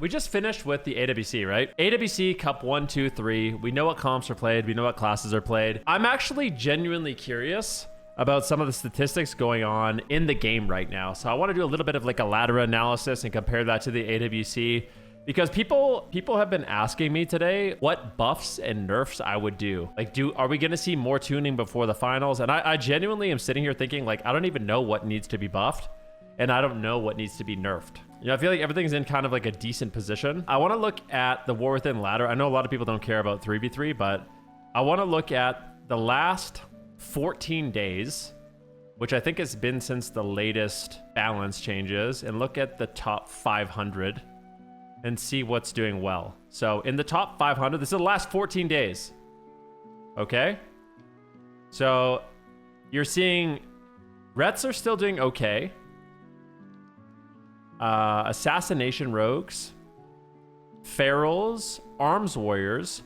we just finished with the AWC, right? AWC Cup 1, 2, 3. We know what comps are played. We know what classes are played. I'm actually genuinely curious about some of the statistics going on in the game right now. So I want to do a little bit of like a ladder analysis and compare that to the AWC, because people have been asking me today what buffs and nerfs I would do. Like, are we going to see more tuning before the finals? And I genuinely am sitting here thinking, like, I don't even know what needs to be buffed, and I don't know what needs to be nerfed. You know, I feel like everything's in kind of like a decent position. I want to look at the War Within ladder. I know a lot of people don't care about 3v3, but I want to look at the last 14 days, which I think has been since the latest balance changes, and look at the top 500 and see what's doing well. So in the top 500, this is the last 14 days. Okay? So you're seeing Rets are still doing okay. Assassination Rogues, Ferals, Arms Warriors.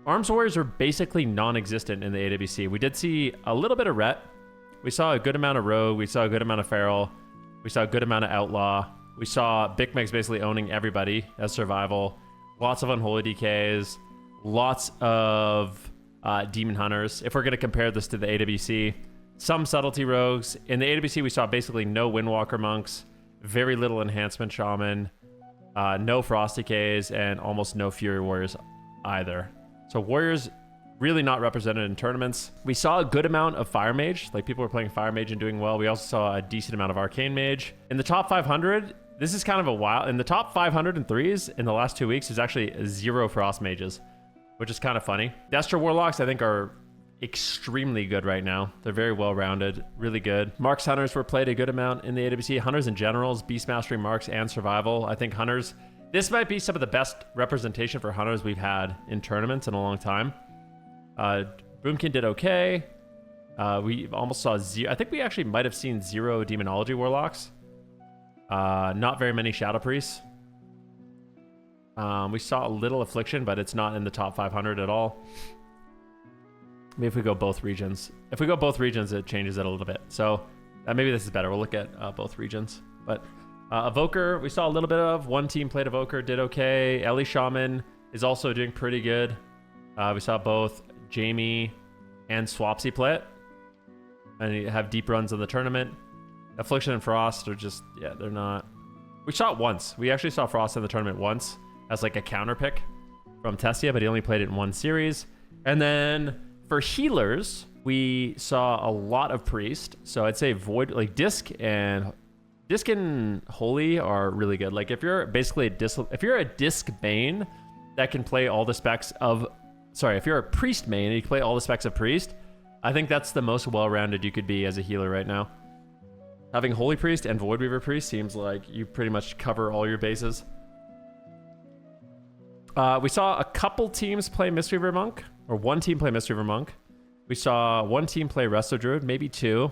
Arms Warriors are basically non-existent in the AWC. We did see a little bit of Ret. We saw a good amount of Rogue. We saw a good amount of Feral. We saw a good amount of Outlaw. We saw Big Megs basically owning everybody as survival. Lots of Unholy DKs. Lots of Demon Hunters. If we're going to compare this to the AWC, some Subtlety Rogues. In the AWC, we saw basically no Windwalker Monks, very little Enhancement Shaman, no Frost DKs, and almost no Fury Warriors either. So Warriors really not represented in tournaments. We saw a good amount of Fire Mage. Like, people were playing Fire Mage and doing well. We also saw a decent amount of Arcane Mage. In the top 500, this is kind of a wild... In the top 503s in the last 2 weeks, there's actually 0 Frost Mages, which is kind of funny. Destro Warlocks, I think, are extremely good right now. They're very well-rounded, really good. Marks Hunters were played a good amount in the AWC. Hunters and Generals, Beast Mastery, Marks, and Survival. I think Hunters... This might be some of the best representation for Hunters we've had in tournaments in a long time. Boomkin did okay. We almost saw 0. I think we actually might have seen 0 Demonology Warlocks. Not very many Shadow Priests. We saw a little Affliction, but it's not in the top 500 at all. Maybe if we go both regions. If we go both regions, it changes it a little bit. So maybe this is better. We'll look at both regions. But Evoker, we saw a little bit of. One team played Evoker, did okay. Ellie Shaman is also doing pretty good. We saw both Jamie and Swapsy play it, and you have deep runs in the tournament. Affliction and Frost are just, yeah, they're not. We saw it once. We actually saw Frost in the tournament once as like a counter pick from Tessia, but he only played it in one series. And then for healers, we saw a lot of Priest. So I'd say Void, like Disc and Holy are really good. Like, if you're basically if you're a Disc main that can play all the specs of, if you're a Priest main and you can play all the specs of Priest, I think that's the most well-rounded you could be as a healer right now. Having Holy Priest and Void Weaver Priest seems like you pretty much cover all your bases. We saw a couple teams play Mistweaver Monk, or one team play Mistweaver Monk. We saw one team play Resto Druid, maybe 2.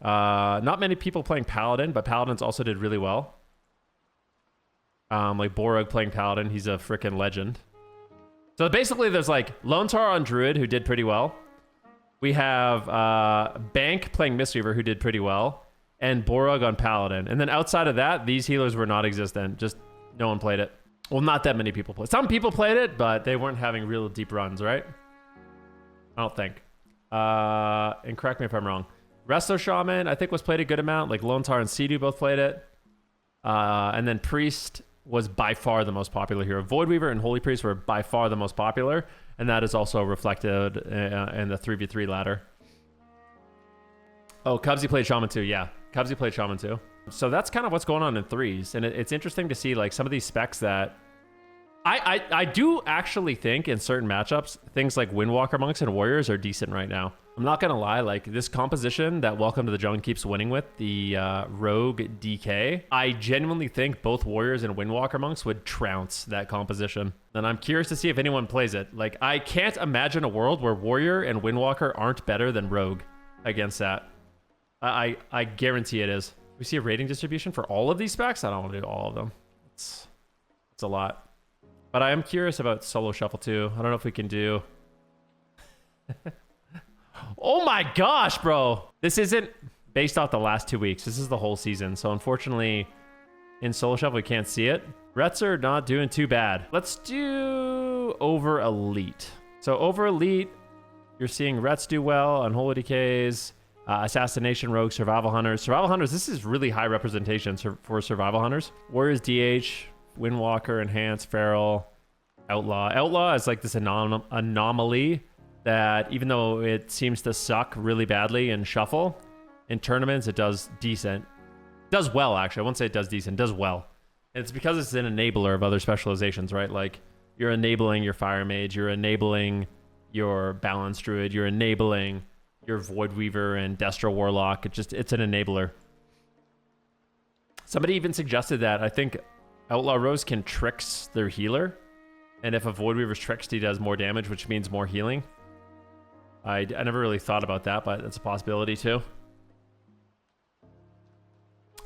Not many people playing Paladin, but Paladins also did really well. Like Borog playing Paladin, he's a freaking legend. So basically there's like Lone Tar on Druid, who did pretty well. We have Bank playing Mistweaver, who did pretty well. And Borog on Paladin. And then outside of that, these healers were not existent. Just no one played it. Well, not that many people played. Some people played it, but they weren't having real deep runs, right? I don't think. And correct me if I'm wrong. Resto Shaman, I think, was played a good amount. Like Lone Tar and Sea-Doo both played it. And then Priest was by far the most popular hero. Void Weaver and Holy Priest were by far the most popular. And that is also reflected in the 3v3 ladder. Oh, Cubsy played Shaman too. Yeah, Cubsy played Shaman too. So that's kind of what's going on in threes. And it's interesting to see like some of these specs that I do actually think in certain matchups, things like Windwalker Monks and Warriors are decent right now. I'm not going to lie, like this composition that Welcome to the Jungle keeps winning with, the Rogue DK, I genuinely think both Warriors and Windwalker Monks would trounce that composition. And I'm curious to see if anyone plays it. Like, I can't imagine a world where Warrior and Windwalker aren't better than Rogue against that. I guarantee it is. We see a rating distribution for all of these specs? I don't want to do all of them. It's a lot. But I am curious about Solo Shuffle too. I don't know if we can do... Oh my gosh, bro. This isn't based off the last 2 weeks. This is the whole season. So unfortunately, in Solo Shuffle, we can't see it. Rets are not doing too bad. Let's do over elite. So over elite, you're seeing Rets do well, Unholy Decays, Assassination Rogues, Survival Hunters. Survival Hunters, this is really high representation for Survival Hunters. Warriors DH, Windwalker, Enhance, Feral, Outlaw. Outlaw is like this anomaly that even though it seems to suck really badly in Shuffle, in tournaments it does decent. Does well, actually. I won't say it does decent. Does well. And it's because it's an enabler of other specializations, right? Like, you're enabling your Fire Mage, you're enabling your Balance Druid, you're enabling your Void Weaver and Destro Warlock. It's an enabler. Somebody even suggested that I think Outlaw Rose can Trix their healer. And if a Void Weaver's Trixed, he does more damage, which means more healing. I never really thought about that, but that's a possibility too.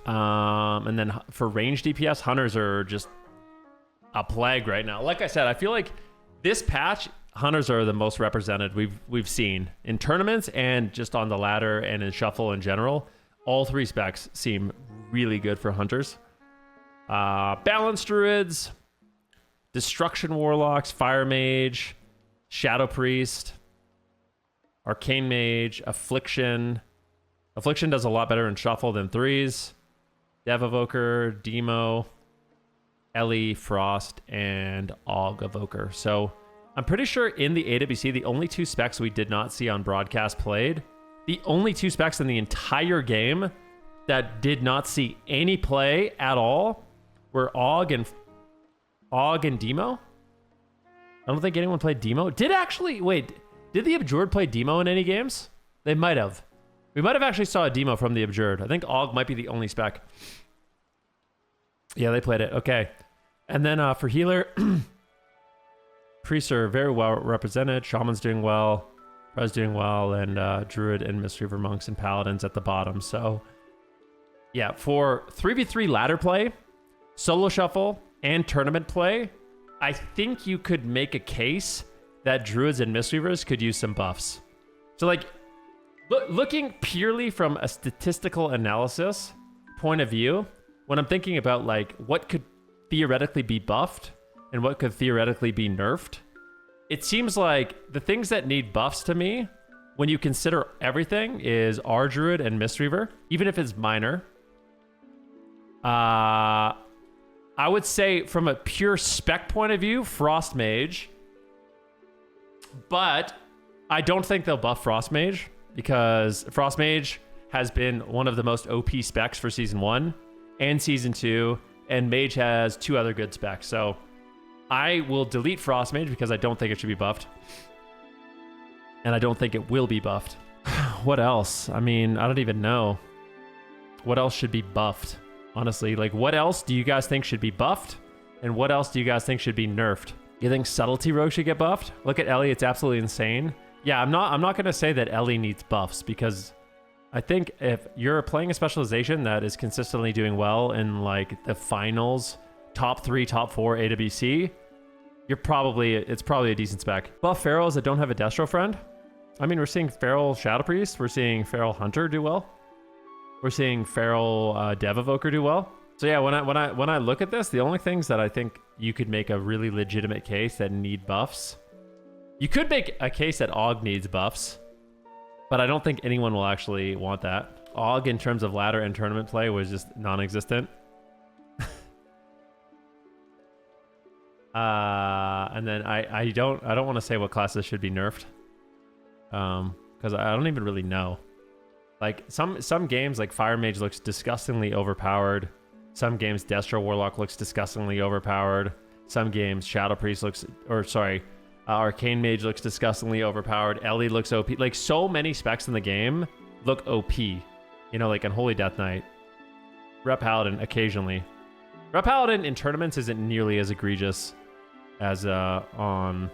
And then for range DPS, Hunters are just a plague right now. Like I said, I feel like this patch, Hunters are the most represented we've seen in tournaments and just on the ladder and in Shuffle in general. All three specs seem really good for Hunters. Balance Druids, Destruction Warlocks, Fire Mage, Shadow Priest, Arcane Mage, Affliction. Affliction does a lot better in Shuffle than threes. Dev Evoker, Demo, Ellie, Frost, and Og Evoker. So I'm pretty sure in the AWC, the only two specs we did not see on broadcast played, the only two specs in the entire game that did not see any play at all were Og and Demo. I don't think anyone played Demo. Did the Abjured play Demo in any games? They might have. We might have actually saw a Demo from the Abjured. I think Og might be the only spec. Yeah, they played it. Okay. And then for healer, priests are very well represented. Shaman's doing well. Prez doing well. And Druid and Mistweaver Monks and Paladins at the bottom. So, yeah, for 3v3 ladder play, solo shuffle, and tournament play, I think you could make a case that Druids and Mistweavers could use some buffs. So, like, looking purely from a statistical analysis point of view, when I'm thinking about like what could theoretically be buffed and what could theoretically be nerfed, it seems like the things that need buffs to me, when you consider everything, is our Druid and Mistweaver, even if it's minor. I would say from a pure spec point of view, Frost Mage, but I don't think they'll buff Frost Mage, because Frost Mage has been one of the most OP specs for Season 1 and Season 2, and Mage has two other good specs. So I will delete Frost Mage because I don't think it should be buffed. And I don't think it will be buffed. What else? I mean, I don't even know. What else should be buffed? Honestly, like, what else do you guys think should be buffed? And what else do you guys think should be nerfed? You think Subtlety Rogue should get buffed? Look at Ellie, it's absolutely insane. Yeah, I'm not going to say that Ellie needs buffs, because I think if you're playing a specialization that is consistently doing well in like the finals, top 3, top 4 AWC, it's probably a decent spec. Buff Ferals that don't have a Destro friend. I mean, we're seeing Feral Shadow Priest, we're seeing Feral Hunter do well. We're seeing Feral Dev Evoker do well. So yeah, when I look at this, the only things that I think you could make a really legitimate case that need buffs, you could make a case that Og needs buffs, but I don't think anyone will actually want that. Og in terms of ladder and tournament play was just non-existent. And then I don't want to say what classes should be nerfed, because I don't even really know. Like some games, like Fire Mage looks disgustingly overpowered. Some games Destro Warlock looks disgustingly overpowered. Some games Shadow Priest Arcane Mage looks disgustingly overpowered. Ellie looks OP. Like, so many specs in the game look OP. You know, like Unholy Death Knight. Rep Paladin occasionally. Rep Paladin in tournaments isn't nearly as egregious as on,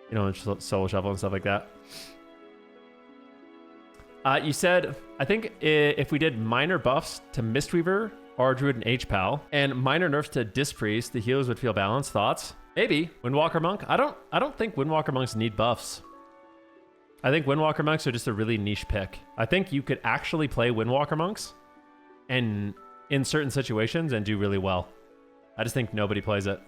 you know, solo shuffle and stuff like that. You said, I think if we did minor buffs to Mistweaver, Ardruid, and H-Pal, and minor nerfs to Disc Priest, the healers would feel balanced. Thoughts? Maybe. Windwalker Monk? I don't think Windwalker Monks need buffs. I think Windwalker Monks are just a really niche pick. I think you could actually play Windwalker Monks and in certain situations and do really well. I just think nobody plays it.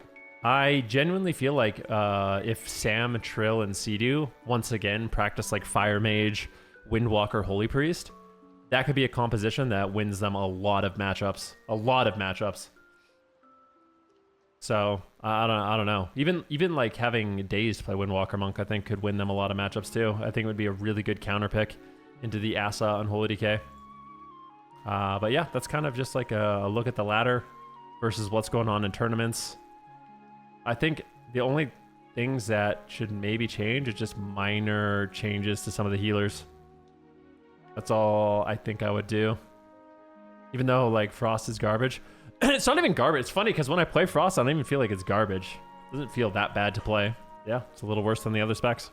I genuinely feel like if Sam, Trill, and Sea-Doo once again practice like Fire Mage, Windwalker, Holy Priest, that could be a composition that wins them a lot of matchups. A lot of matchups. So I don't know. Even like having Dazed play Windwalker Monk, I think could win them a lot of matchups too. I think it would be a really good counter pick into the Asa Unholy DK. But yeah, that's kind of just like a look at the ladder versus what's going on in tournaments. I think the only things that should maybe change is just minor changes to some of the healers. That's all I think I would do. Even though like Frost is garbage. It's not even garbage. It's funny because when I play Frost, I don't even feel like it's garbage. It doesn't feel that bad to play. Yeah, it's a little worse than the other specs.